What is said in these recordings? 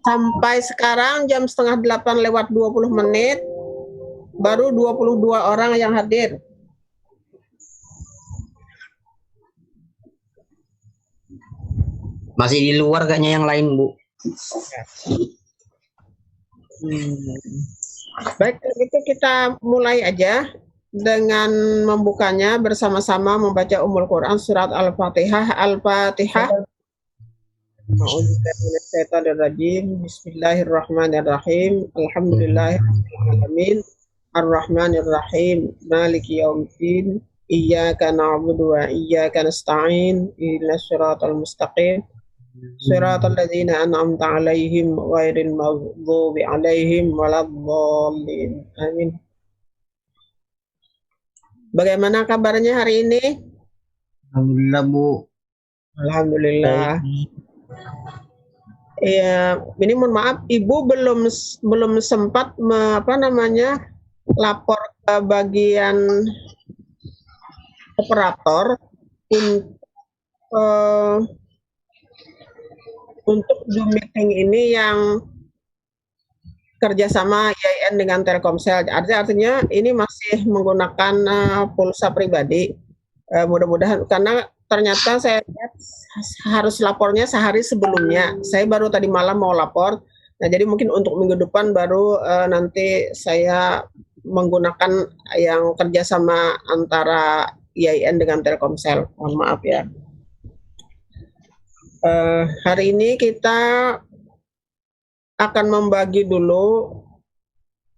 Sampai sekarang jam setengah 8 lewat 20 menit, baru 22 orang yang hadir. Masih di luar kayaknya yang lain, Bu. Baik, kalau gitu kita mulai aja dengan membukanya bersama-sama membaca Ummul Quran surat Al-Fatihah. Al-Fatihah. Bismillahirrahmanirrahim. Alhamdulillahirrahmanirrahim. Ar-Rahmanirrahim. Maliki yaumiddin. Iyyaka na'budu wa iyyaka nasta'in. Ihdinas siratal mustaqim. Siratal ladzina an'amta 'alaihim ghairil maghdubi 'alaihim waladdallin. Amin. Bagaimana kabarnya hari ini? Alhamdulillah, Bu. Alhamdulillah. Ya, ini mohon maaf, Ibu belum sempat lapor ke bagian operator untuk Zoom meeting ini yang kerjasama IAIN dengan Telkomsel. Artinya ini masih menggunakan pulsa pribadi. Mudah-mudahan, karena ternyata saya lihat harus lapornya sehari sebelumnya. Saya baru tadi malam mau lapor. Nah, jadi mungkin untuk minggu depan baru nanti saya menggunakan yang kerjasama antara IAIN dengan Telkomsel. Mohon maaf ya. Hari ini kita akan membagi dulu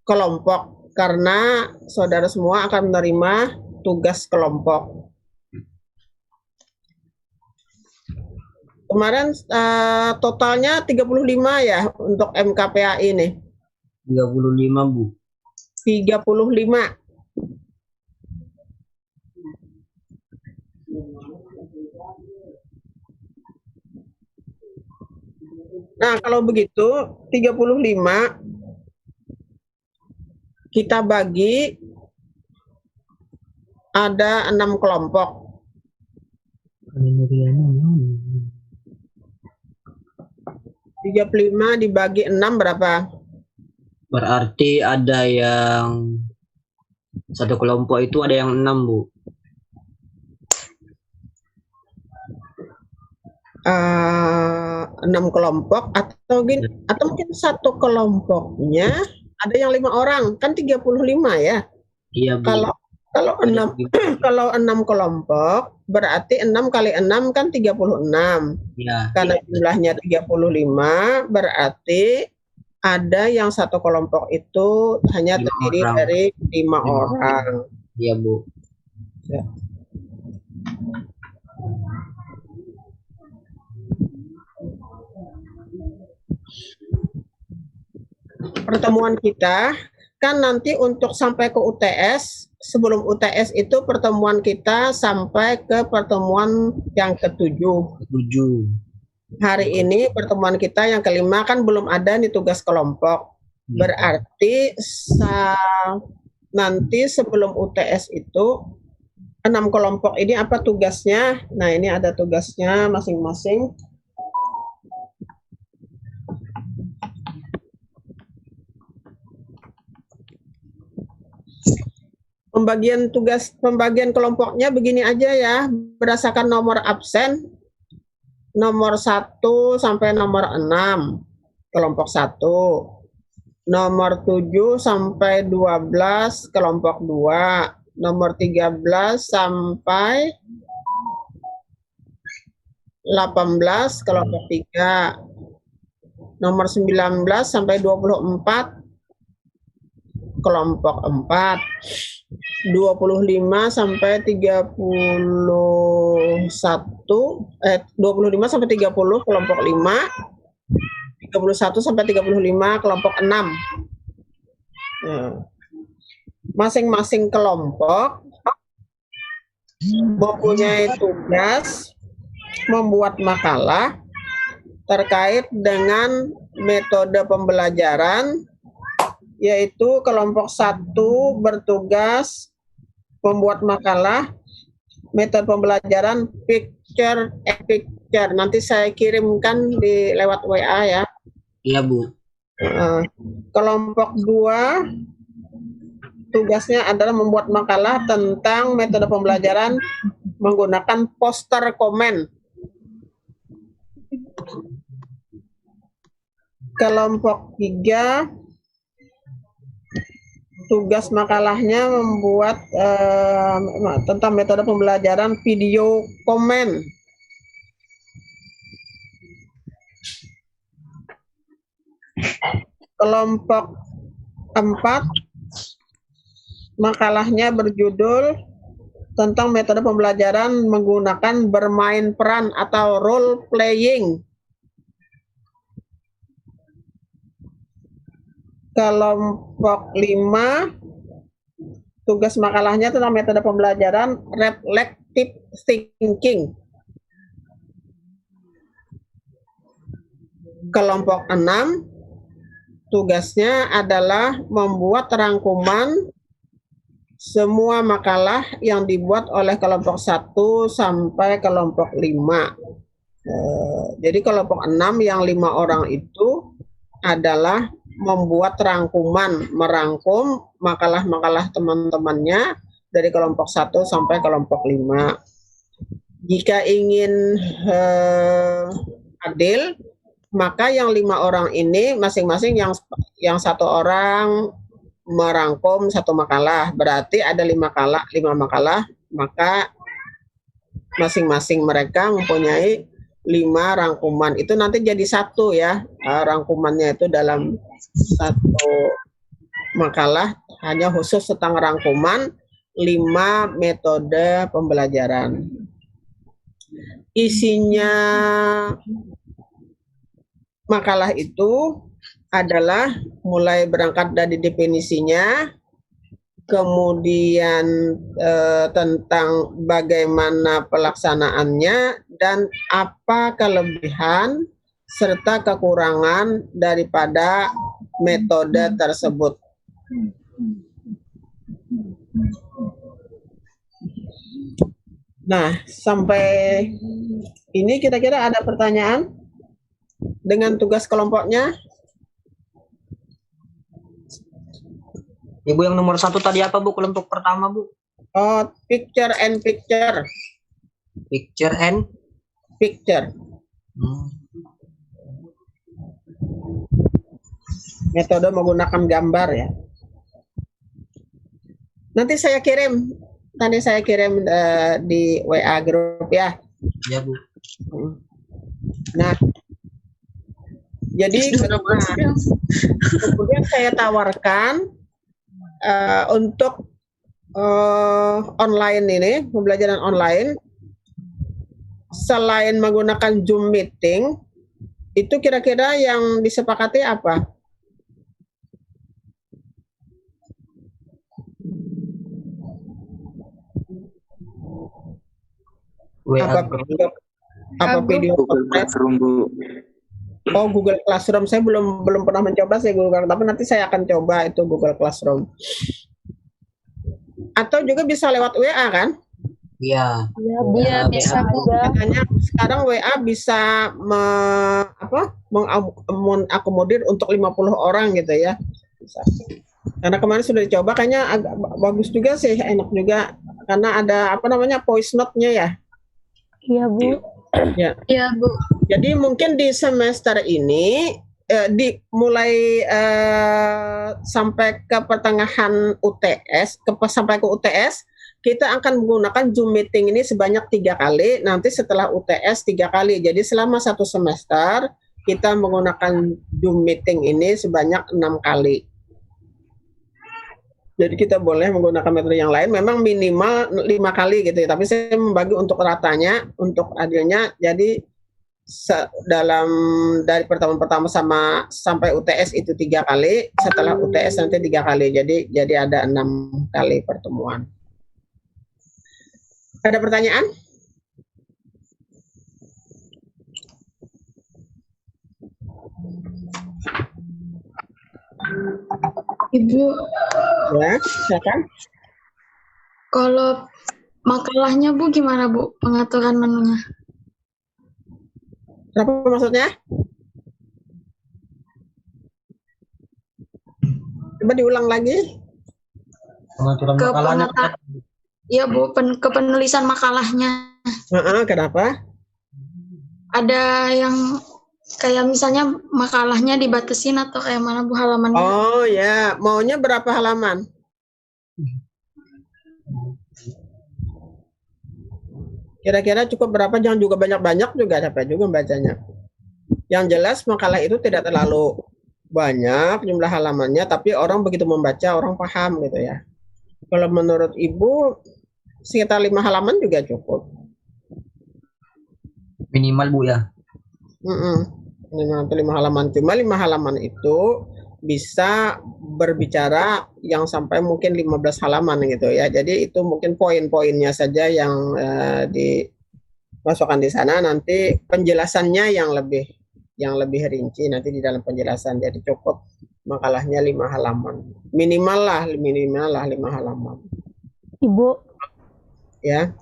kelompok karena saudara semua akan menerima tugas kelompok. Kemarin totalnya 35 ya untuk MKPAI ini. 35, Bu. 35. Nah, kalau begitu 35 kita bagi ada 6 kelompok. 35 dibagi 6 berapa? Berarti ada yang satu kelompok itu ada yang 6, Bu. 6 kelompok atau mungkin satu kelompoknya ada yang 5 orang, kan 35 ya. Iya, Bu. Kalau 6 kelompok berarti 6 kali 6 kan 36. Ya. Karena jumlahnya 35 berarti ada yang satu kelompok itu hanya terdiri dari 5 orang. Iya, Bu. Ya. Pertemuan kita kan nanti untuk sampai ke UTS, sebelum UTS itu pertemuan kita sampai ke pertemuan yang ke-7. Hari ini pertemuan kita yang ke-5 kan belum ada nih tugas kelompok. Berarti nanti sebelum UTS itu 6 kelompok ini apa tugasnya? Nah, ini ada tugasnya masing-masing. Pembagian kelompoknya begini aja ya, berdasarkan nomor absen, nomor 1 sampai nomor 6, kelompok 1. Nomor 7 sampai 12, kelompok 2. Nomor 13 sampai 18, kelompok 3. Nomor 19 sampai 24, kelompok 4. 25 sampai 31 25 sampai 30 kelompok 5, 31 sampai 35 kelompok 6. Masing-masing kelompok mempunyai tugas membuat makalah terkait dengan metode pembelajaran, yaitu kelompok 1 bertugas membuat makalah metode pembelajaran picture and picture. Nanti saya kirimkan di lewat WA ya. Iya, Bu. Kelompok 2 tugasnya adalah membuat makalah tentang metode pembelajaran menggunakan poster komen. Kelompok 3 tugas makalahnya membuat tentang metode pembelajaran video komen. Kelompok 4 makalahnya berjudul tentang metode pembelajaran menggunakan bermain peran atau role playing. Kelompok 5 tugas makalahnya tentang metode pembelajaran reflective thinking. Kelompok 6 tugasnya adalah membuat rangkuman semua makalah yang dibuat oleh kelompok 1 sampai kelompok 5. Jadi kelompok 6 yang 5 orang itu adalah membuat rangkuman, merangkum makalah-makalah teman-temannya dari kelompok 1 sampai kelompok 5. Jika ingin adil, maka yang 5 orang ini masing-masing yang 1 orang merangkum 1 makalah, berarti ada 5 makalah, maka masing-masing mereka mempunyai 5 rangkuman. Itu nanti jadi 1 ya, rangkumannya itu dalam 1 makalah hanya khusus tentang rangkuman 5 metode pembelajaran. Isinya makalah itu adalah mulai berangkat dari definisinya, kemudian tentang bagaimana pelaksanaannya dan apa kelebihan serta kekurangan daripada metode tersebut. Nah, sampai ini kira-kira ada pertanyaan dengan tugas kelompoknya? Ibu yang nomor 1 tadi apa, Bu? Kelompok pertama, Bu? Oh, picture and picture. Picture and Picture. Metode menggunakan gambar ya. Nanti saya kirim di WA grup ya. Ya, Bu. Nah, jadi kemudian saya tawarkan untuk online ini, pembelajaran online, selain menggunakan Zoom meeting, itu kira-kira yang disepakati apa? Apa video Google Classroom, Bu. Oh, Google Classroom. Saya belum pernah mencoba sih Google, tapi nanti saya akan coba itu Google Classroom. Atau juga bisa lewat WA kan? Iya. Iya, bisa juga. Makanya sekarang WA bisa mengakomodir untuk 50 orang gitu ya. Bisa. Karena kemarin sudah dicoba, kayaknya agak bagus juga sih, enak juga karena ada voice note-nya ya. Iya, Bu. Ya. Iya, Bu. Jadi mungkin di semester ini mulai sampai ke pertengahan UTS, sampai ke UTS, kita akan menggunakan Zoom meeting ini sebanyak 3 kali. Nanti setelah UTS 3 kali. Jadi selama 1 semester kita menggunakan Zoom meeting ini sebanyak 6 kali. Jadi kita boleh menggunakan metode yang lain, memang minimal 5 kali gitu ya. Tapi saya membagi untuk ratanya, untuk adilnya. Jadi dari pertemuan pertama sampai UTS itu 3 kali, setelah UTS nanti 3 kali. Jadi ada 6 kali pertemuan. Ada pertanyaan? Ibu, Ya, silakan. kalau Makalahnya Bu gimana Bu pengaturan menunya? Apa maksudnya? Coba diulang lagi. Pengaturan Ke makalahnya pengata- Iya Bu, ke penulisan makalahnya. Kenapa? Ada yang kayak misalnya makalahnya dibatasin atau kayak mana Bu halamannya? Oh ya, maunya berapa halaman? Kira-kira cukup berapa? Jangan juga banyak-banyak juga, capek juga bacanya. Yang jelas makalah itu tidak terlalu banyak jumlah halamannya, tapi orang begitu membaca, orang paham gitu ya. Kalau menurut Ibu, sekitar 5 halaman juga cukup. minimal Bu ya. 5 halaman. Cuma 5 halaman itu bisa berbicara yang sampai mungkin 15 halaman gitu ya. Jadi itu mungkin poin-poinnya saja yang dimasukkan di sana, nanti penjelasannya yang lebih rinci nanti di dalam penjelasan. Jadi cukup makalahnya 5 halaman. Minimal lah 5 halaman. Ibu, Ya.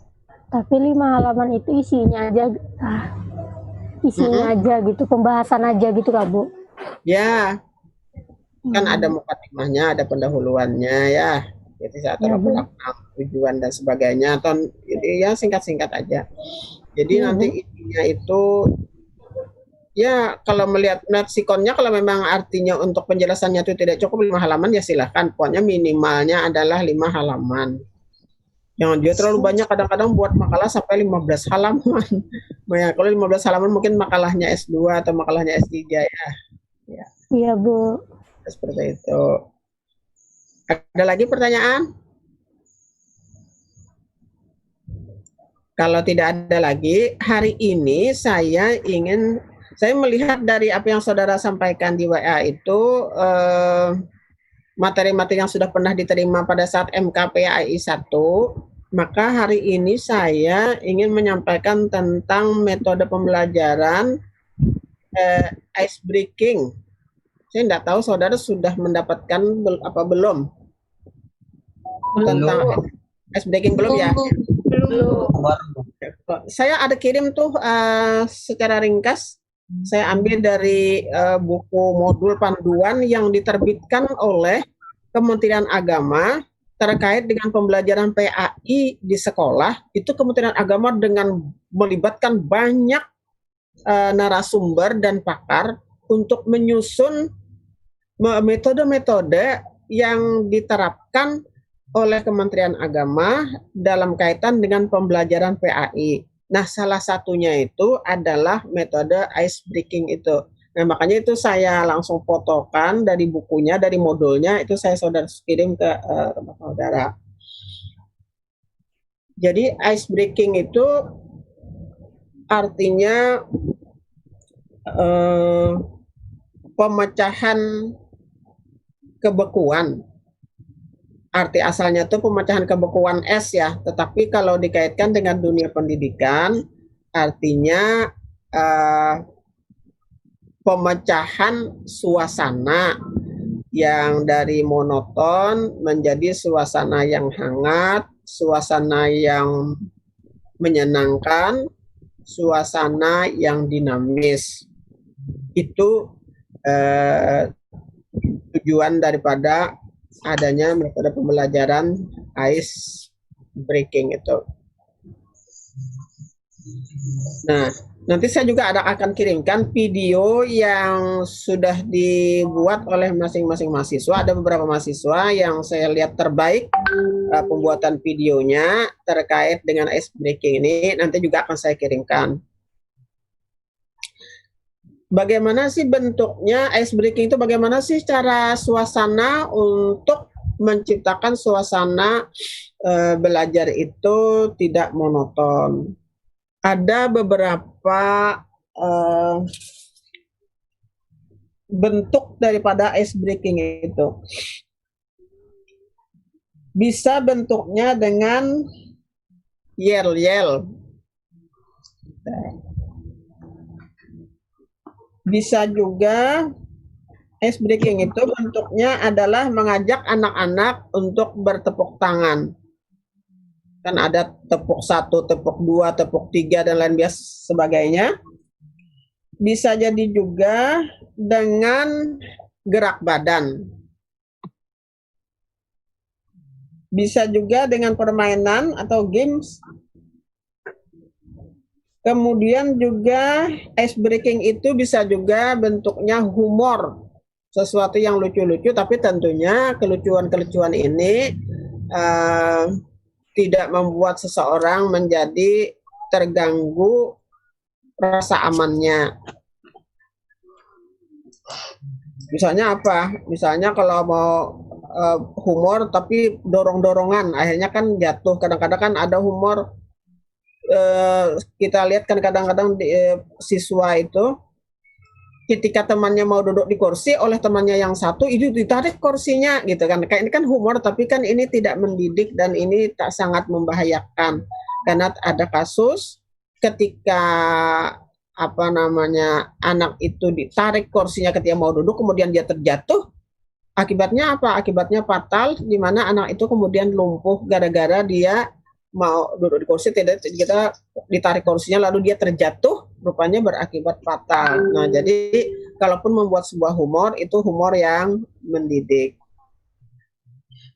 tapi 5 halaman itu isinya aja gitu, pembahasan aja gitu lah Bu. Ya, kan ada mukadimahnya, ada pendahuluannya ya. Jadi latar belakang, tujuan dan sebagainya, atau ya singkat-singkat aja. Jadi nanti intinya itu ya kalau melihat sikonnya, kalau memang artinya untuk penjelasannya itu tidak cukup 5 halaman ya silahkan. Pokoknya minimalnya adalah 5 halaman. Jangan dia terlalu banyak, kadang-kadang buat makalah sampai 15 halaman. Ya, kalau 15 halaman mungkin makalahnya S2 atau makalahnya S3 ya. Iya Bu. Seperti itu. Ada lagi pertanyaan? Kalau tidak ada lagi, hari ini saya melihat dari apa yang saudara sampaikan di WA itu materi-materi yang sudah pernah diterima pada saat MKPAI 1, maka hari ini saya ingin menyampaikan tentang metode pembelajaran ice breaking. Saya tidak tahu saudara sudah mendapatkan apa belum? Tentang ice breaking belum ya? Belum. Saya ada kirim tuh secara ringkas. Saya ambil dari buku modul panduan yang diterbitkan oleh Kementerian Agama terkait dengan pembelajaran PAI di sekolah. Itu Kementerian Agama dengan melibatkan banyak narasumber dan pakar untuk menyusun metode-metode yang diterapkan oleh Kementerian Agama dalam kaitan dengan pembelajaran PAI. Nah, salah satunya itu adalah metode ice breaking itu. Nah, makanya itu saya langsung fotokan dari bukunya, dari modulnya, itu saya kirim ke saudara. Jadi ice breaking itu artinya pemecahan kebekuan. Arti asalnya itu pemecahan kebekuan es ya, tetapi kalau dikaitkan dengan dunia pendidikan, artinya pemecahan suasana yang dari monoton menjadi suasana yang hangat, suasana yang menyenangkan, suasana yang dinamis. Itu tujuan daripada adanya metode pembelajaran ice breaking itu. Nah, nanti saya juga akan kirimkan video yang sudah dibuat oleh masing-masing mahasiswa. Ada beberapa mahasiswa yang saya lihat terbaik pembuatan videonya terkait dengan ice breaking ini. Nanti juga akan saya kirimkan. Bagaimana sih bentuknya ice breaking itu? Bagaimana sih cara suasana untuk menciptakan suasana belajar itu tidak monoton? Ada beberapa bentuk daripada ice breaking itu. Bisa bentuknya dengan yel-yel. Bisa juga ice breaking itu bentuknya adalah mengajak anak-anak untuk bertepuk tangan. kan ada tepuk 1, tepuk 2, tepuk 3 dan lain bias sebagainya. Bisa jadi juga dengan gerak badan. Bisa juga dengan permainan atau games. Kemudian juga ice breaking itu bisa juga bentuknya humor. Sesuatu yang lucu-lucu, tapi tentunya kelucuan-kelucuan ini tidak membuat seseorang menjadi terganggu rasa amannya. Misalnya apa? Misalnya kalau mau humor tapi dorong-dorongan, akhirnya kan jatuh. Kadang-kadang kan ada humor, kita lihat kan kadang-kadang siswa itu ketika temannya mau duduk di kursi, oleh temannya yang satu itu ditarik kursinya gitu kan. Kayak ini kan humor, tapi kan ini tidak mendidik dan ini tak sangat membahayakan. Karena ada kasus ketika anak itu ditarik kursinya ketika mau duduk, kemudian dia terjatuh. Akibatnya apa? Akibatnya fatal, di mana anak itu kemudian lumpuh gara-gara dia mau duduk di kursi, tidak kita ditarik kursinya lalu dia terjatuh, rupanya berakibat fatal. Nah, jadi kalaupun membuat sebuah humor, itu humor yang mendidik.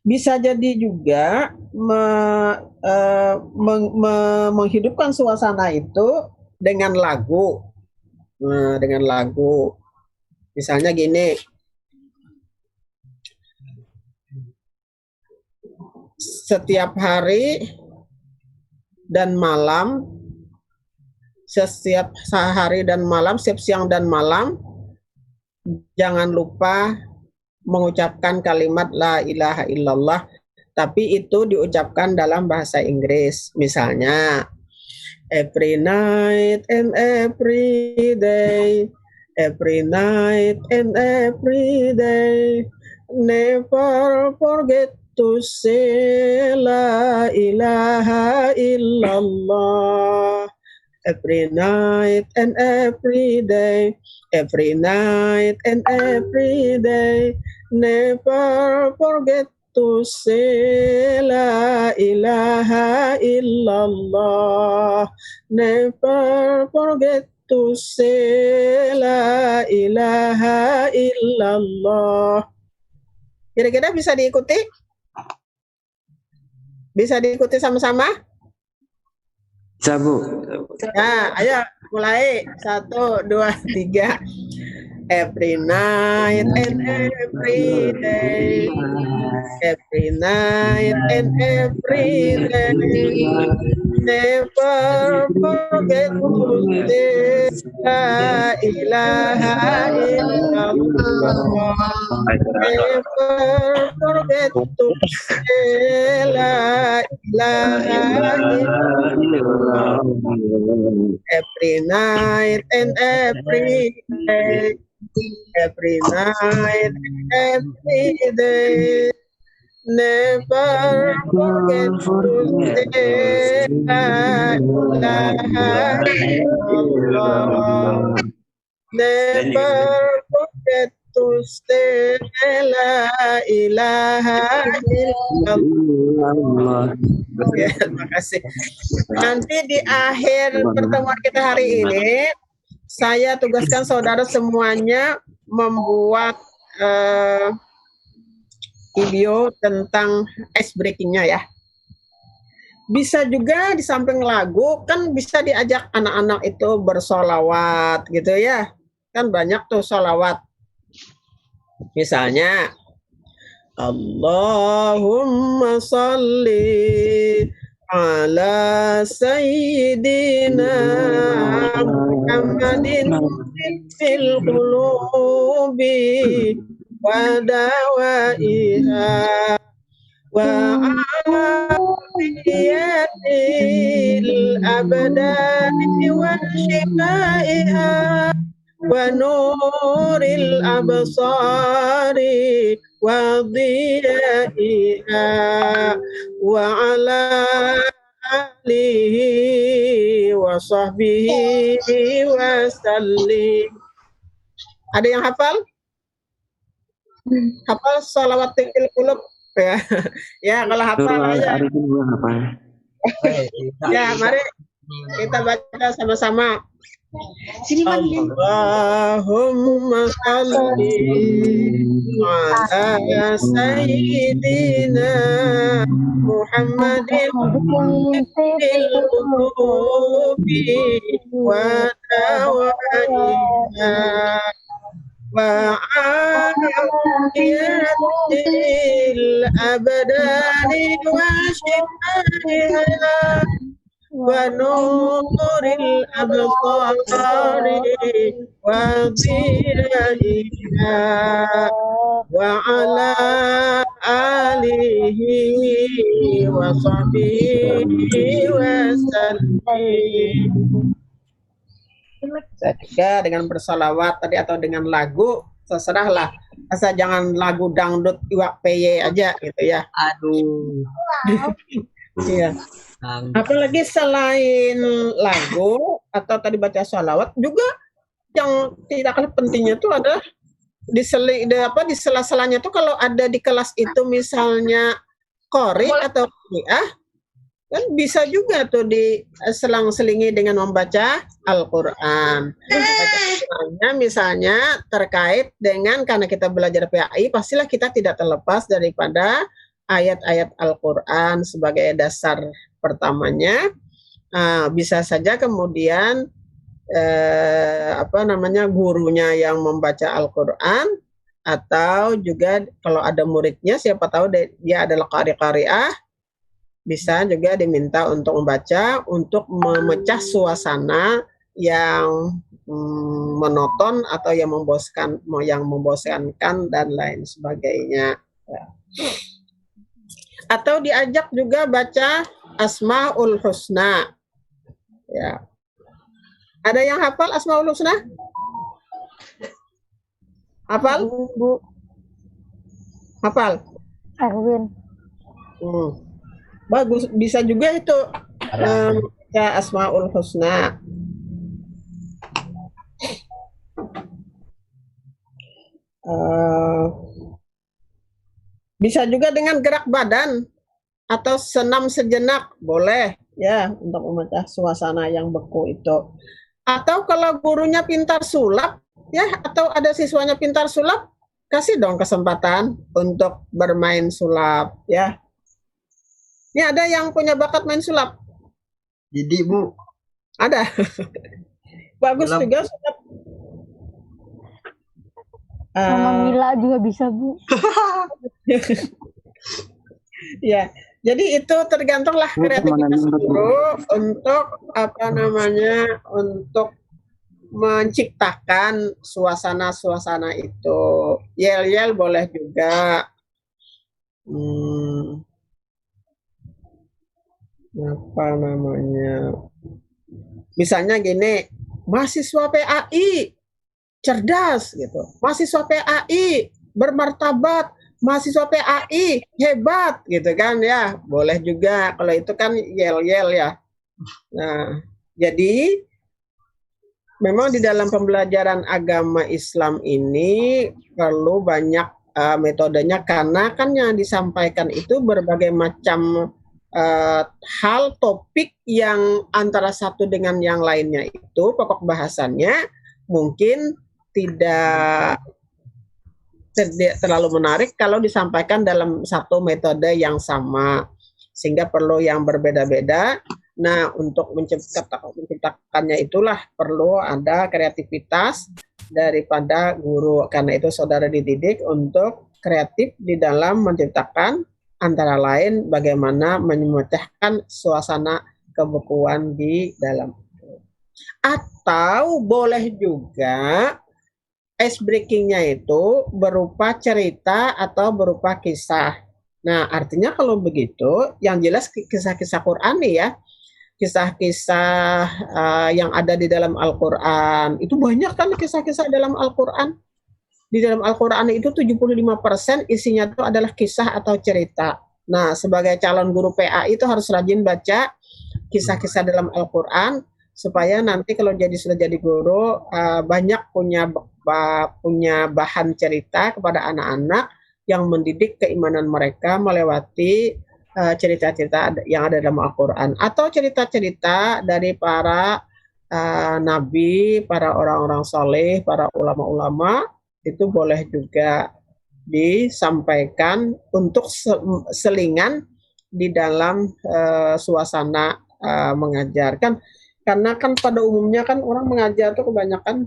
Bisa jadi juga menghidupkan suasana itu dengan lagu. Nah, dengan lagu. Misalnya gini. Setiap hari dan malam, setiap hari dan malam, setiap siang dan malam, jangan lupa mengucapkan kalimat la ilaha illallah, tapi itu diucapkan dalam bahasa Inggris. Misalnya, every night and every day, every night and every day, never forget to say la ilaha illallah, every night and every day, every night and every day, never forget to say la ilaha illallah, never forget to say la ilaha illallah. Kira-kira bisa diikuti? Bisa diikuti sama-sama? Bisa, Bu. Nah, ayo mulai. 1, 2, 3. Every night and every day, every night and every day, never forget to say la ilaha illallah, never forget to say la ilaha illallah, every night and every day, every night and every day, never forget to say la ilaha illallah, never forget to say la ilaha illallah. Ya, terima kasih. Nanti di akhir pertemuan kita hari ini, saya tugaskan saudara semuanya membuat video tentang ice breaking-nya ya. Bisa juga di samping lagu, kan bisa diajak anak-anak itu bersolawat gitu ya. Kan banyak tuh solawat. Misalnya, Allahumma salli ala sayyidina Muhammadin fil qulubi wa dawaiha wa afiyatil abdani wa shifaiha wa nuril absari wa dhiyaiha wa ala alihi wa sahbihi wa sallim. Ada yang hafal? Hafal sholawat tingkil kulub ya? Ya, kalau hafal Surah aja. Al-Arifin gua hafal. Ya, mari kita baca sama-sama. Allahumma salli ala sayyidina Muhammadin fil qulubi wa dawaiha wa afiyatil abdani wa shifaiha wa nuril absari wa ziraiha wa ala alihi wa sahbihi wa sallim. Juga dengan bersolawat tadi atau dengan lagu, terserahlah. Asal jangan lagu dangdut iwak peye aja gitu ya. Aduh. Iya. Apalagi selain lagu atau tadi baca sholawat juga yang tidak kalah pentingnya itu adalah di sela-selanya tuh kalau ada di kelas itu misalnya qori atau qiri'ah kan bisa juga tuh diselang-selingi dengan membaca Al-Qur'an. Misalnya terkait dengan karena kita belajar PAI pastilah kita tidak terlepas daripada ayat-ayat Al-Qur'an sebagai dasar pertamanya. Bisa saja kemudian gurunya yang membaca Al-Qur'an atau juga kalau ada muridnya siapa tahu dia adalah qari-qari'ah bisa juga diminta untuk membaca untuk memecah suasana yang monoton atau yang membosankan dan lain sebagainya. Atau diajak juga baca Asmaul Husna. Ya. Ada yang hafal Asmaul Husna? Hafal? Bu. Hafal? Erwin. Bagus, bisa juga itu baca Asmaul Husna. Bisa juga dengan gerak badan atau senam sejenak boleh ya untuk memecah suasana yang beku itu. Atau kalau gurunya pintar sulap ya atau ada siswanya pintar sulap, kasih dong kesempatan untuk bermain sulap ya. Ini ada yang punya bakat main sulap? Jadi Bu. Ada. Bagus sulap. Juga sulap. Sama Mila juga bisa Bu. Ya, jadi itu tergantunglah kreativitas guru untuk untuk menciptakan suasana-suasana itu. Yel-yel boleh juga. Misalnya gini, mahasiswa PAI cerdas gitu, mahasiswa PAI bermartabat, mahasiswa PAI hebat gitu kan ya, boleh juga kalau itu kan yel-yel ya. Nah, jadi memang di dalam pembelajaran agama Islam ini perlu banyak metodenya karena kan yang disampaikan itu berbagai macam hal topik yang antara satu dengan yang lainnya itu pokok bahasannya mungkin tidak terlalu menarik kalau disampaikan dalam satu metode yang sama sehingga perlu yang berbeda-beda. Nah, untuk menciptakannya itulah perlu ada kreativitas daripada guru karena itu saudara dididik untuk kreatif di dalam menciptakan antara lain bagaimana memecahkan suasana kebekuan di dalam itu. Atau boleh juga ice breaking-nya itu berupa cerita atau berupa kisah. Nah, artinya kalau begitu, yang jelas kisah-kisah Qur'ani ya, kisah-kisah yang ada di dalam Al-Quran. Itu banyak kan kisah-kisah dalam Al-Quran. Di dalam Al-Quran itu 75% isinya itu adalah kisah atau cerita. Nah, sebagai calon guru PAI itu harus rajin baca kisah-kisah dalam Al-Quran supaya nanti kalau sudah jadi guru banyak punya bahan cerita kepada anak-anak yang mendidik keimanan mereka melewati cerita-cerita yang ada dalam Al-Quran atau cerita-cerita dari para nabi, para orang-orang soleh, para ulama-ulama, itu boleh juga disampaikan untuk selingan di dalam suasana mengajar kan, karena kan pada umumnya kan orang mengajar tuh kebanyakan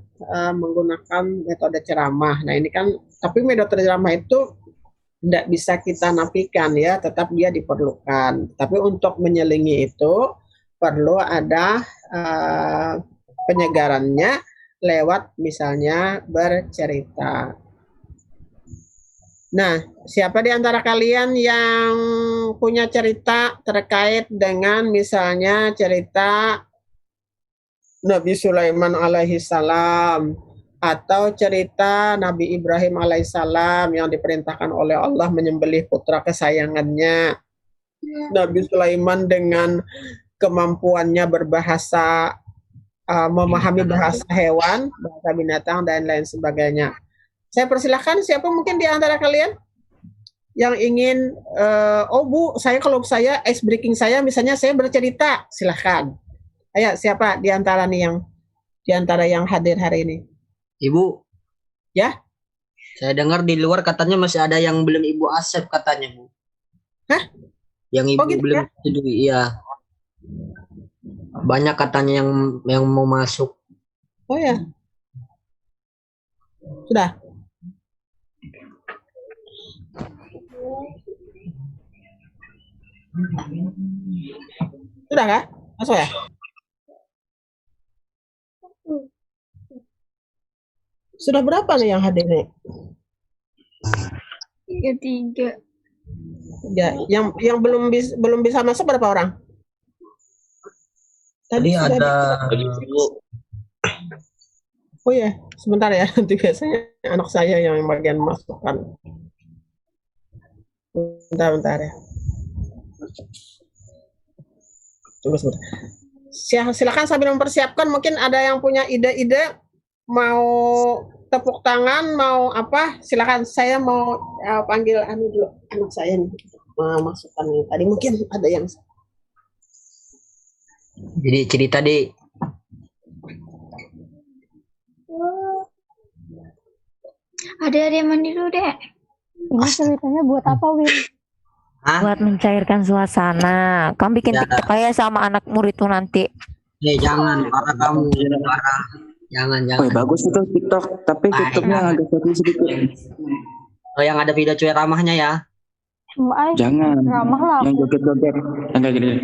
menggunakan metode ceramah. Nah ini kan, tapi metode ceramah itu tidak bisa kita nafikan ya, tetap dia diperlukan. Tapi untuk menyelingi itu perlu ada penyegarannya lewat misalnya bercerita. Nah, siapa di antara kalian yang punya cerita terkait dengan misalnya cerita Nabi Sulaiman alaihi salam atau cerita Nabi Ibrahim alaihissalam yang diperintahkan oleh Allah menyembelih putra kesayangannya. Nabi Sulaiman dengan kemampuannya berbahasa, memahami bahasa hewan, bahasa binatang, dan lain sebagainya. Saya persilahkan, siapa mungkin di antara kalian yang ingin, oh Bu, kalau saya ice breaking saya, misalnya saya bercerita, silahkan. Ayo, siapa di antara yang hadir hari ini? Ibu. Ya? Saya dengar di luar katanya masih ada yang belum Ibu accept katanya, Bu. Hah? Yang Ibu gitu belum ya? setujui, iya. Banyak katanya yang mau masuk. Oh ya. Sudah. Sudah kah? Masuk ya? Sudah berapa nih yang hadir nih? 3. Ya, yang belum bisa masuk berapa orang? Tadi ada Oh ya, sebentar ya. Nanti biasanya anak saya yang bagian masukkan. Bentar ya. Tunggu sebentar. Silakan sambil mempersiapkan, mungkin ada yang punya ide-ide, mau tepuk tangan, mau apa, silakan. Saya mau panggil dulu anak saya nih, masukkan nih. Tadi mungkin ada yang. jadi cerita di Ada mandi dulu, Dek. Ini ceritanya buat apa, Win? Buat mencairkan suasana. Kamu bikin Ya. TikTok kayak sama anak muridmu nanti. jangan parah kamu, parah. Jangan. Wih, bagus itu TikTok, tapi TikToknya agak serius sedikit. Oh, yang ada video cuek ramahnya ya. Jangan. Ramah lah. Yang joget-joget, yang kayak gini.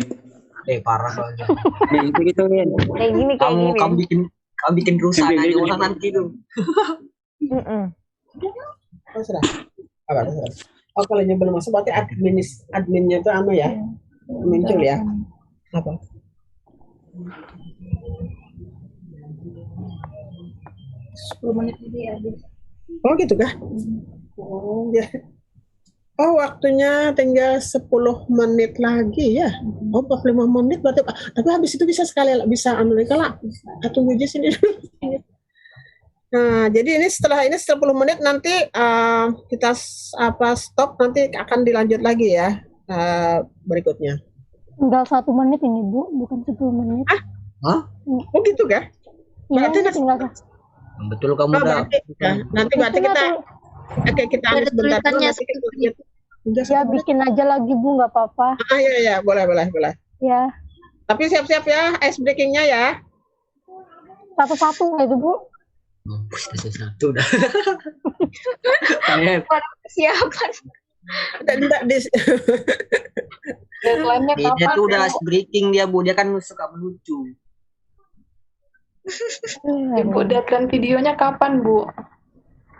Parah soalnya. Nih, itu gitu, Win. Kayak gini. Kamu bikin rusak aja orang nanti tuh. Oh, sudah. Oh, kalau yang belum masuk berarti adminnya itu ya? Muncul ya? Apa? Oh gitu kah? Oh ya. Oh, waktunya tinggal 10 menit lagi ya. Oh, 45 menit berarti. Tapi habis itu bisa bisa kalau tunggu aja sini dulu. Nah, jadi ini setelah 10 menit nanti kita stop, nanti akan dilanjut lagi ya berikutnya. Tinggal 1 menit ini, Bu, bukan 10 menit. Hah? Oh gitu kah? Iya, Berarti tinggal. Betul kamu dah. Nanti berarti kita ambil sebentar dulu, nanti kita Ya, bikin aja lagi, Bu, nggak apa-apa. Iya, boleh. Ya, Tapi siap-siap ya ice breakingnya ya. satu-satu itu, Bu. Mampus satu dah. Siapa? Dia tuh udah breaking dia, Bu. Dia kan suka melucu. Ibu deadline videonya kapan, Bu?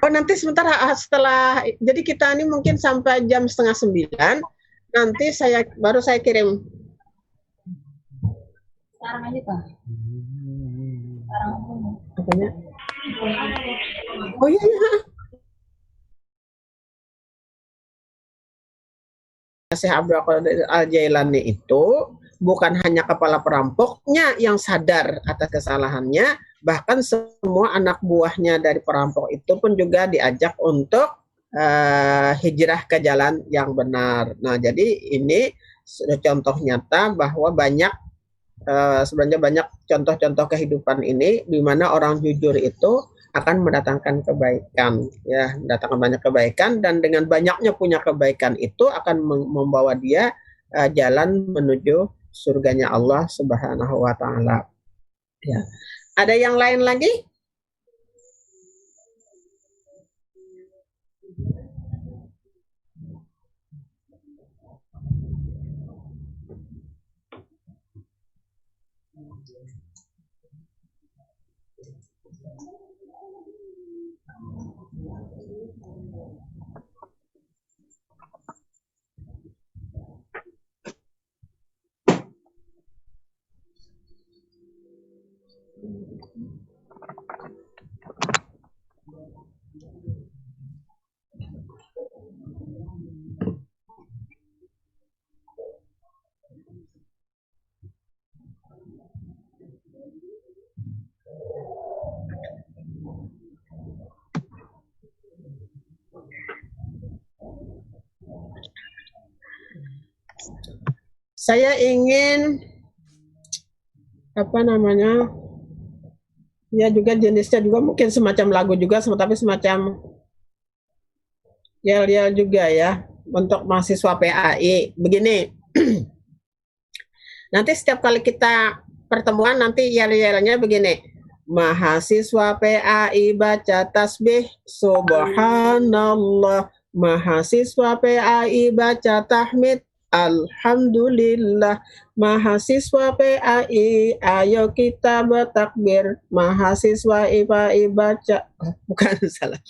Oh, nanti sebentar setelah, jadi kita ini mungkin sampai jam 8:30. Nanti baru saya kirim. Sekarang aja, Pak. Sekarang Apanya? Oh iya. Syekh Abdul Qadir Al-Jailani itu bukan hanya kepala perampoknya yang sadar atas kesalahannya, bahkan semua anak buahnya dari perampok itu pun juga diajak untuk hijrah ke jalan yang benar. Nah, jadi ini sudah contoh nyata bahwa banyak sebenarnya banyak contoh-contoh kehidupan ini di mana orang jujur itu akan mendatangkan kebaikan, ya, mendatangkan banyak kebaikan, dan dengan banyaknya punya kebaikan itu akan membawa dia jalan menuju surganya Allah Subhanahu wa taala. Ya. Ada yang lain lagi? Saya ingin ya juga jenisnya juga mungkin semacam lagu juga, tapi semacam yel-yel juga ya untuk mahasiswa PAI. Begini, nanti setiap kali kita pertemuan nanti yel-yelnya begini. Mahasiswa PAI baca tasbih subhanallah, mahasiswa PAI baca tahmid alhamdulillah, mahasiswa PAI ayo kita bertakbir, mahasiswa IPAI baca salah,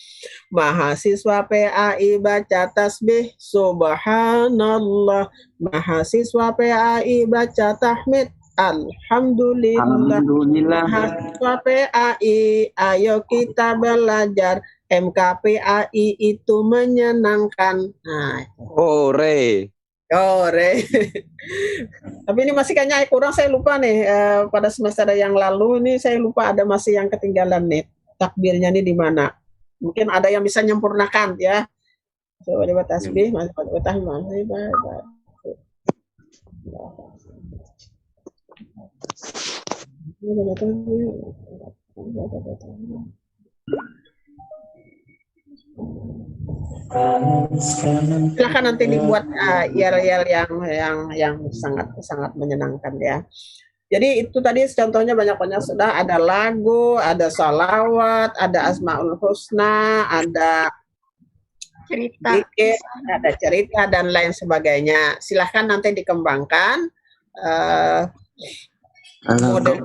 mahasiswa PAI baca tasbih subhanallah, mahasiswa PAI baca tahmid alhamdulillah, mahasiswa PAI ayo kita belajar, MKPAI itu menyenangkan. Nah, Ore. Tapi ini masih kayaknya kurang, saya lupa nih pada semester yang lalu ini saya lupa ada masih yang ketinggalan nih takbirnya nih di mana. Mungkin ada yang bisa menyempurnakan ya. Coba tasbih, masih silahkan nanti dibuat yel-yel yang sangat menyenangkan ya. Jadi itu tadi contohnya banyak sudah ada lagu, ada salawat, ada asmaul husna, ada cerita, zikir, ada cerita dan lain sebagainya. Silahkan nanti dikembangkan model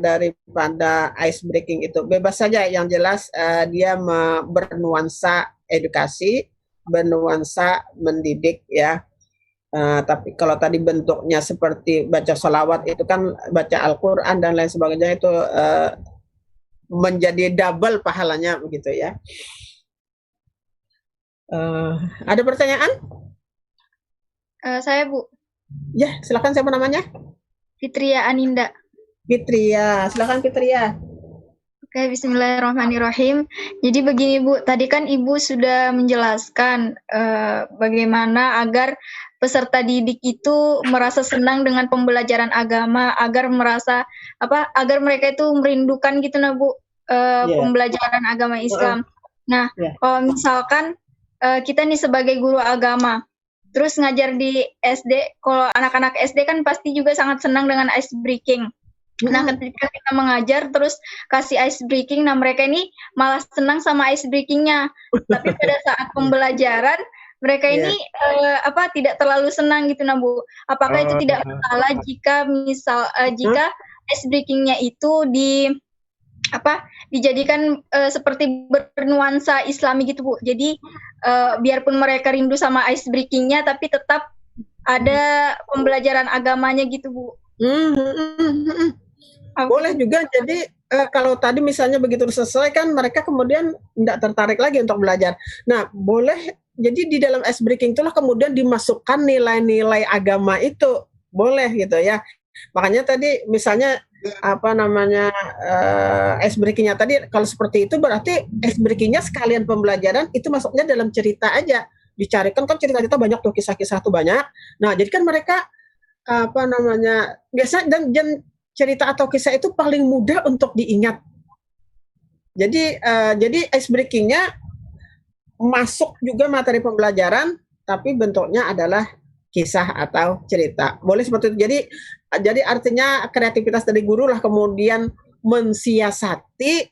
daripada ice breaking itu bebas saja, yang jelas dia bernuansa edukasi, bernuansa mendidik ya. Tapi kalau tadi bentuknya seperti baca sholawat itu kan baca Al-Quran dan lain sebagainya, itu menjadi double pahalanya begitu ya. Ada pertanyaan? Saya Bu. Ya, silakan, siapa namanya? Fitria Aninda. Fitria, silakan Fitria. Oke, bismillahirrahmanirrahim. Jadi begini Bu, tadi kan Ibu sudah menjelaskan bagaimana agar peserta didik itu merasa senang dengan pembelajaran agama, agar mereka itu merindukan gitu nah Bu, pembelajaran agama Islam. Nah, kalau misalkan kita nih sebagai guru agama, terus ngajar di SD, kalau anak-anak SD kan pasti juga sangat senang dengan ice breaking. Nah, ketika kita mengajar terus kasih ice breaking, nah mereka ini malah senang sama ice breakingnya. Tapi pada saat pembelajaran mereka ini tidak terlalu senang gitu nah Bu. Apakah itu tidak masalah jika jika ice breakingnya itu dijadikan seperti bernuansa Islami gitu Bu. Jadi biarpun mereka rindu sama ice breakingnya, tapi tetap ada pembelajaran agamanya gitu Bu. Boleh juga. Jadi kalau tadi misalnya begitu selesai kan mereka kemudian tidak tertarik lagi untuk belajar. Nah, boleh jadi di dalam ice breaking itulah kemudian dimasukkan nilai-nilai agama itu, boleh gitu ya. Makanya tadi misalnya ice breakingnya tadi kalau seperti itu berarti ice breakingnya sekalian pembelajaran itu masuknya dalam cerita aja, dicarikan kan cerita-cerita banyak tuh, kisah-kisah tuh banyak. Nah, jadi kan mereka biasa dan cerita atau kisah itu paling mudah untuk diingat. Jadi ice breaking-nya masuk juga materi pembelajaran, tapi bentuknya adalah kisah atau cerita. Boleh seperti itu. Jadi artinya kreativitas dari guru lah kemudian mensiasati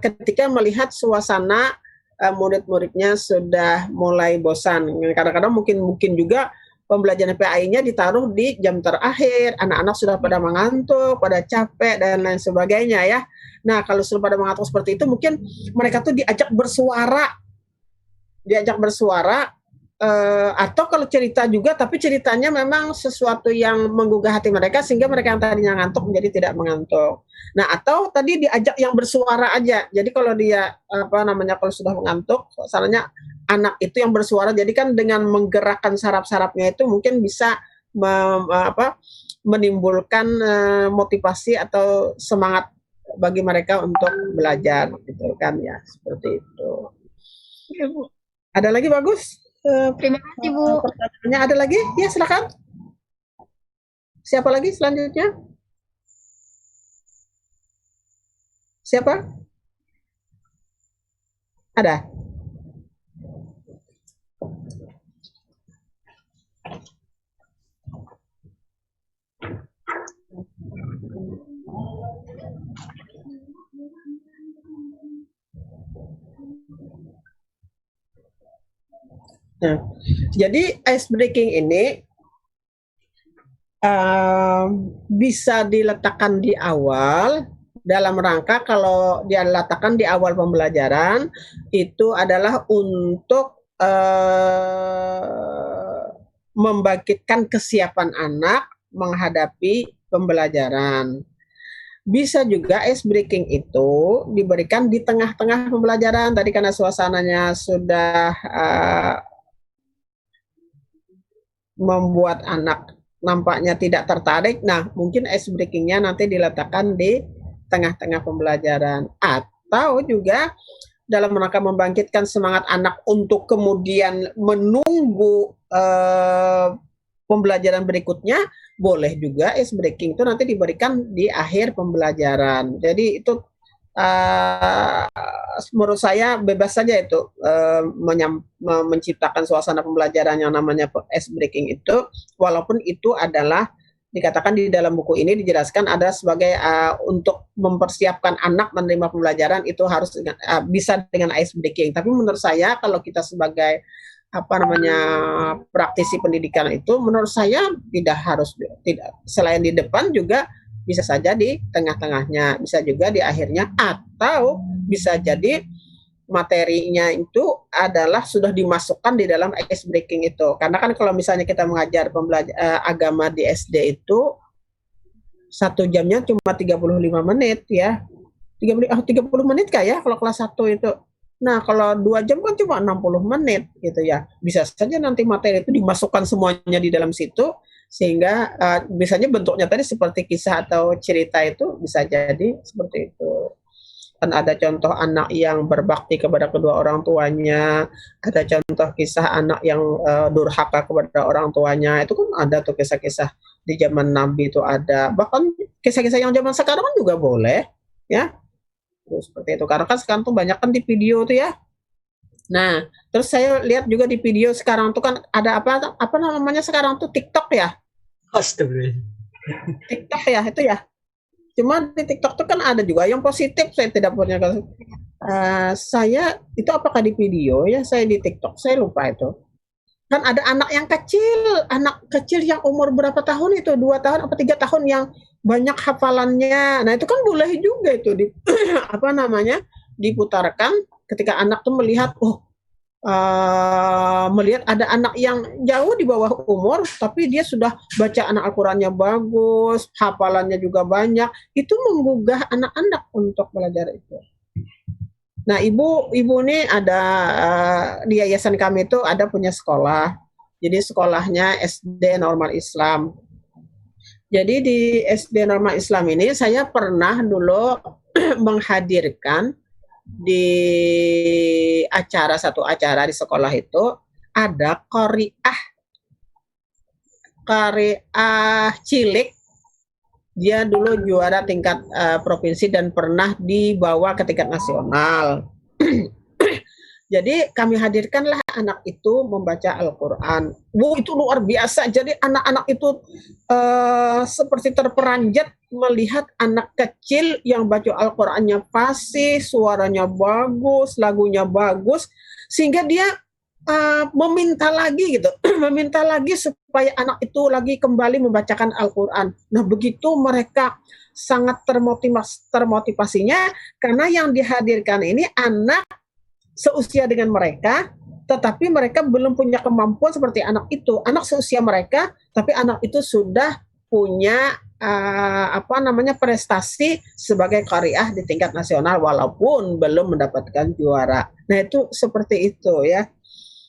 ketika melihat suasana murid-muridnya sudah mulai bosan. Kadang-kadang mungkin juga pembelajaran PAI-nya ditaruh di jam terakhir, anak-anak sudah pada mengantuk, pada capek, dan lain sebagainya ya. Nah, kalau sudah pada mengantuk seperti itu, mungkin mereka tuh diajak bersuara, atau kalau cerita juga, tapi ceritanya memang sesuatu yang menggugah hati mereka, sehingga mereka yang tadinya ngantuk menjadi tidak mengantuk. Nah, atau tadi diajak yang bersuara aja, jadi kalau dia, kalau sudah mengantuk, soalnya anak itu yang bersuara, jadi kan dengan menggerakkan saraf-sarafnya itu mungkin bisa menimbulkan motivasi atau semangat bagi mereka untuk belajar, gitu kan ya, seperti itu. Ya, Bu. Ada lagi bagus? Terima kasih, Bu. Pertanyaannya ada lagi? Ya, silakan. Siapa lagi selanjutnya? Siapa? Ada? Nah, jadi ice breaking ini bisa diletakkan di awal dalam rangka kalau dia letakkan di awal pembelajaran itu adalah untuk membangkitkan kesiapan anak menghadapi pembelajaran. Bisa juga ice breaking itu diberikan di tengah-tengah pembelajaran tadi karena suasananya sudah membuat anak nampaknya tidak tertarik. Nah, mungkin ice breaking-nya nanti diletakkan di tengah-tengah pembelajaran. Atau juga dalam rangka membangkitkan semangat anak untuk kemudian menunggu pembelajaran berikutnya, boleh juga ice breaking itu nanti diberikan di akhir pembelajaran. Jadi itu menurut saya bebas saja itu menciptakan suasana pembelajaran yang namanya ice breaking itu, walaupun itu adalah dikatakan di dalam buku ini dijelaskan ada sebagai untuk mempersiapkan anak menerima pembelajaran itu harus bisa dengan ice breaking. Tapi menurut saya kalau kita sebagai praktisi pendidikan itu menurut saya tidak selain di depan juga bisa saja di tengah-tengahnya, bisa juga di akhirnya, atau bisa jadi materinya itu adalah sudah dimasukkan di dalam ice breaking itu. Karena kan kalau misalnya kita mengajar agama di SD itu 1 jamnya cuma 35 menit ya. 30 menit kah ya kalau kelas 1 itu. Nah, kalau 2 jam kan cuma 60 menit gitu ya. Bisa saja nanti materi itu dimasukkan semuanya di dalam situ, sehingga biasanya bentuknya tadi seperti kisah atau cerita itu bisa jadi seperti itu. Kan ada contoh anak yang berbakti kepada kedua orang tuanya, ada contoh kisah anak yang durhaka kepada orang tuanya, itu kan ada tuh kisah-kisah di zaman Nabi itu ada, bahkan kisah-kisah yang zaman sekarang kan juga boleh ya. Terus seperti itu, karena kan sekarang tuh banyak kan di video tuh ya. Nah, terus saya lihat juga di video sekarang tuh kan ada apa namanya sekarang tuh TikTok ya. Astagfirullah. TikTok ya itu ya. Cuma di TikTok tuh kan ada juga yang positif, saya tidak punya saya itu apakah di video ya, saya di TikTok saya lupa itu. Kan ada anak kecil yang umur berapa tahun itu, 2 tahun atau 3 tahun yang banyak hafalannya. Nah, itu kan boleh juga itu diputarkan ketika anak tuh melihat melihat ada anak yang jauh di bawah umur tapi dia sudah bacaan Al-Qur'annya bagus, hafalannya juga banyak, itu menggugah anak-anak untuk belajar itu. Nah, ibu nih ada di yayasan kami itu ada punya sekolah. Jadi sekolahnya SD Normal Islam. Jadi di SD Normal Islam ini saya pernah dulu menghadirkan di satu acara di sekolah itu ada Qari'ah cilik. Dia dulu juara tingkat provinsi dan pernah dibawa ke tingkat nasional. Jadi kami hadirkanlah anak itu membaca Al-Quran. Itu luar biasa. Jadi anak-anak itu seperti terperanjat melihat anak kecil yang baca Al-Qurannya fasih, suaranya bagus, lagunya bagus, sehingga dia meminta lagi gitu, meminta lagi supaya anak itu lagi kembali membacakan Al-Quran. Nah begitu mereka sangat termotivasinya karena yang dihadirkan ini anak seusia dengan mereka, tetapi mereka belum punya kemampuan seperti anak itu. Anak seusia mereka, tapi anak itu sudah punya prestasi sebagai qari'ah di tingkat nasional walaupun belum mendapatkan juara. Nah itu seperti itu ya.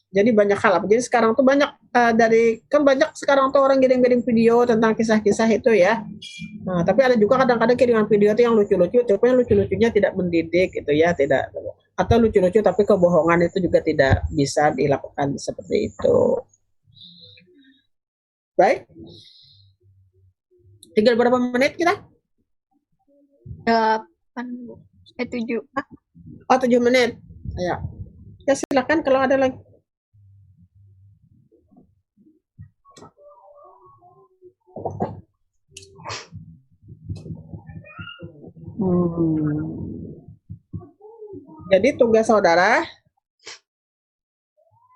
Jadi banyak hal. Jadi sekarang tuh banyak banyak sekarang tuh orang kirim-kirim video tentang kisah-kisah itu ya. Nah, tapi ada juga kadang-kadang kiriman video itu yang lucu-lucu, tapi yang lucu-lucunya tidak mendidik gitu ya, tidak, atau lucu-lucu tapi kebohongan itu juga tidak bisa dilakukan seperti itu. Baik. Tinggal berapa menit kita? 7. Oh, 7 menit. Ya. Ya silakan kalau ada lagi. Jadi tugas saudara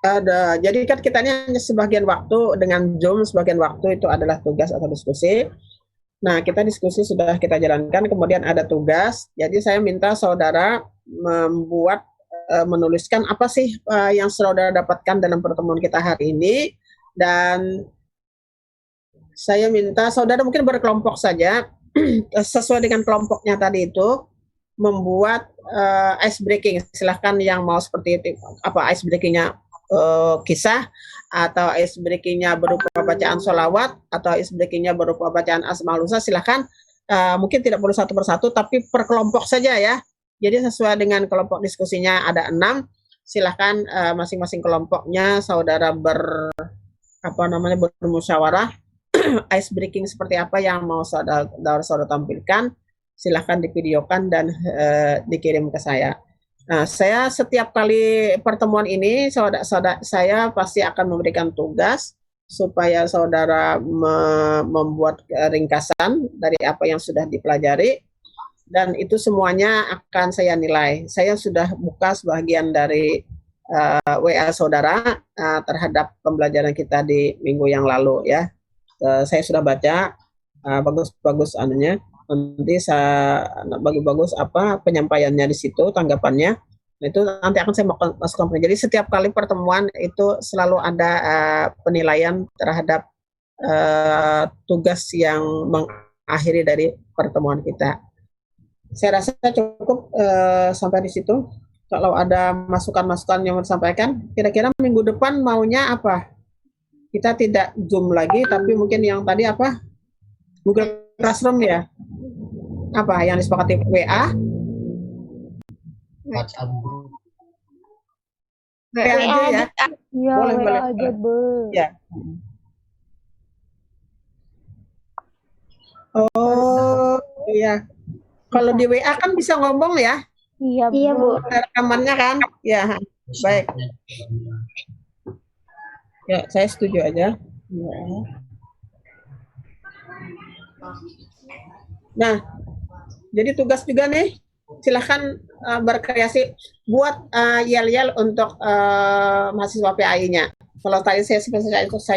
ada. Jadi kan kita ini hanya sebagian waktu dengan Zoom, sebagian waktu itu adalah tugas atau diskusi. Nah, kita diskusi sudah kita jalankan, kemudian ada tugas. Jadi saya minta saudara menuliskan apa sih yang saudara dapatkan dalam pertemuan kita hari ini, dan saya minta saudara mungkin berkelompok saja sesuai dengan kelompoknya tadi itu membuat ice breaking. Silahkan yang mau seperti itu, apa ice breakingnya kisah, atau ice breakingnya berupa bacaan sholawat, atau ice breakingnya berupa bacaan Asmaul Husna. Silahkan, mungkin tidak perlu satu persatu tapi per kelompok saja ya. Jadi sesuai dengan kelompok diskusinya ada 6. Silahkan masing-masing kelompoknya saudara bermusyawarah ice breaking seperti apa yang mau saudara tampilkan. Silahkan divideokan dan dikirim ke saya. Nah, saya setiap kali pertemuan ini saya pasti akan memberikan tugas supaya saudara membuat ringkasan dari apa yang sudah dipelajari, dan itu semuanya akan saya nilai. Saya sudah buka sebagian dari WA saudara terhadap pembelajaran kita di minggu yang lalu ya. Saya sudah baca bagus-bagus anunya. Nanti bagus-bagus apa penyampaiannya di situ, tanggapannya. Nah, itu nanti akan saya masukkan. Jadi setiap kali pertemuan itu selalu ada penilaian terhadap tugas yang mengakhiri dari pertemuan kita. Saya rasa cukup sampai di situ. Kalau ada masukan-masukan yang mau disampaikan, kira-kira minggu depan maunya apa? Kita tidak Zoom lagi, tapi mungkin yang tadi apa? Google Classroom ya? Apa yang disepakati WA? WhatsApp group. WA aja ya? Iya, Boleh. aja, Bu. Ya. Oh, iya. Kalau di WA kan bisa ngomong ya? Iya, Iya, Bu. Ada rekamannya kan? Ya, baik. Ya, saya setuju aja. Ya. Nah, jadi tugas juga nih, silahkan berkreasi buat yel-yel untuk mahasiswa PAI-nya. Kalau tadi saya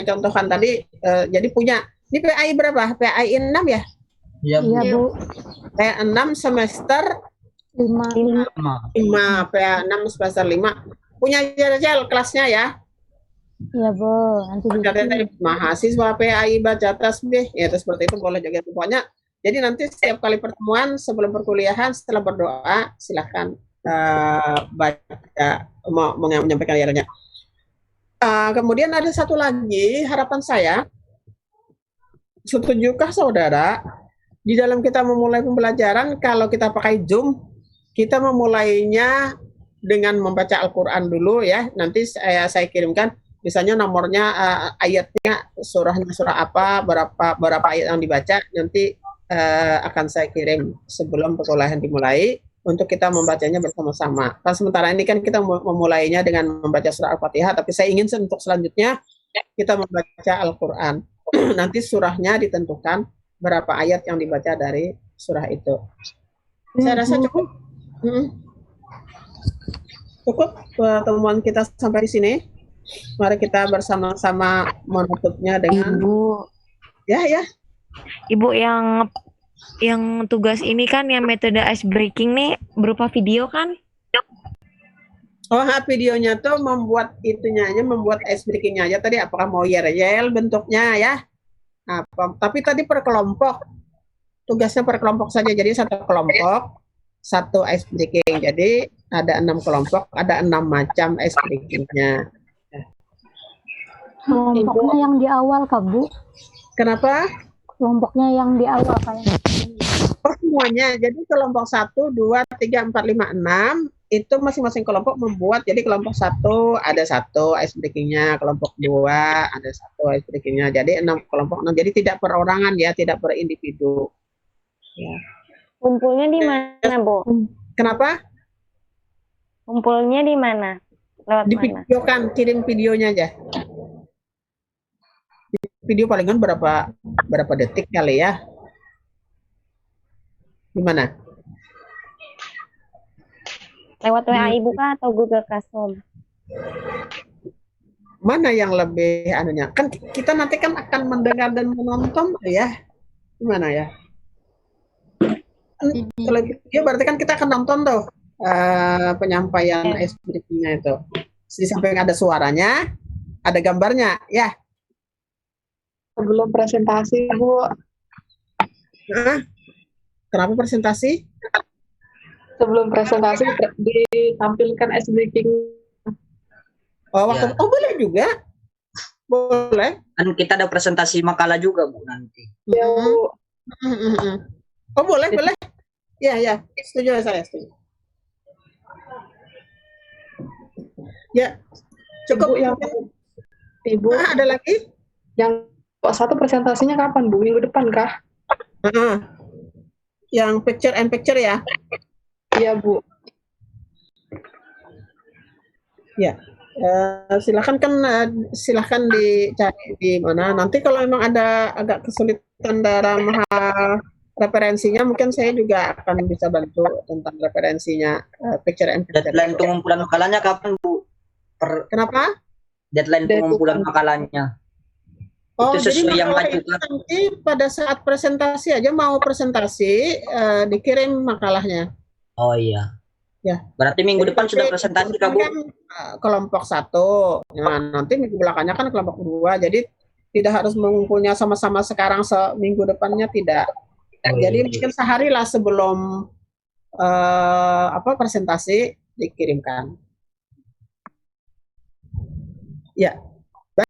contohkan tadi, jadi punya, ini PAI berapa? PAI 6 ya? Iya, Bu. Iya, Bu. PAI 6 semester 5. 5, PAI 6 semester 5. Punya yel-yel kelasnya ya? Iya, Bu. Nanti Mahasiswa PAI baca tasbih, ya itu seperti itu, boleh juga pokoknya. Jadi nanti setiap kali pertemuan sebelum perkuliahan setelah berdoa silahkan baca menyampaikan yelnya. Kemudian ada satu lagi harapan saya, setujukah saudara di dalam kita memulai pembelajaran kalau kita pakai Zoom, kita memulainya dengan membaca Al-Quran dulu ya. Nanti saya kirimkan Misalnya nomornya, ayatnya, surahnya surah apa, berapa ayat yang dibaca, nanti akan saya kirim sebelum perkuliahan dimulai untuk kita membacanya bersama-sama. Kan sementara ini kan kita memulainya dengan membaca surah Al-Fatihah, tapi saya ingin untuk selanjutnya kita membaca Al-Quran. Nanti surahnya ditentukan berapa ayat yang dibaca dari surah itu. Saya rasa cukup. Cukup pertemuan kita sampai di sini. Mari kita bersama-sama menutupnya dengan Ibu, Ibu yang tugas ini kan yang metode ice breaking nih berupa video kan? videonya tuh membuat itunya aja, membuat ice breakingnya aja tadi, apakah mau yel bentuknya ya? Tapi tadi per kelompok, tugasnya per kelompok saja, jadi satu kelompok satu ice breaking, jadi ada 6 kelompok, ada 6 macam ice breakingnya. Kelompoknya yang di awal, Kak, Bu. Kenapa? Kelompoknya yang di awal kayak Semuanya, jadi kelompok 1, 2, 3, 4, 5, 6 itu masing-masing kelompok membuat. Jadi kelompok 1 ada 1 ice breakingnya, kelompok 2 ada 1 ice breakingnya, jadi 6 kelompok. Jadi tidak perorangan ya, tidak per individu ya. Kumpulnya di mana, Bu? Kenapa? Kumpulnya di mana? Lewat Di mana? video kan, kirim videonya aja. Video palingan berapa detik kali ya? Gimana? Lewat WA Ibu kah atau Google Classroom? Mana yang lebih anunya? Kan kita nanti kan akan mendengar dan menonton ya. Gimana ya? Kalau video berarti kan kita akan nonton tuh penyampaian ice breaking-nya itu. Di samping ada suaranya, ada gambarnya, ya. Sebelum presentasi, Bu. Kenapa presentasi? Sebelum presentasi ditampilkan ice breaking. Boleh juga. Boleh. Kan kita ada presentasi makalah juga, Bu, nanti. Ya, Bu. Boleh. Ya. Setuju saya, setuju. Ya, cukup. Ibu, yang Ibu, ada lagi? Yang satu presentasinya kapan, Bu? Minggu depan kah? Yang picture and picture ya? Iya, Bu. Ya. Silahkan dicari di mana. Nanti kalau memang ada agak kesulitan dalam hal referensinya, mungkin saya juga akan bisa bantu tentang referensinya, picture and picture. Deadline pengumpulan makalahnya kapan, Bu? Kenapa? Deadline pengumpulan makalahnya. Itu sesuai jadi yang maju kan? nanti pada saat presentasi aja, mau presentasi dikirim makalahnya. Oh iya. Ya. Berarti minggu depan sudah presentasi, Kak, Bu? Kelompok 1. Nah, nanti minggu belakangnya kan kelompok 2. Jadi tidak harus mengumpulnya sama-sama sekarang, seminggu depannya tidak. Jadi mungkin sehari lah sebelum presentasi dikirimkan. Ya.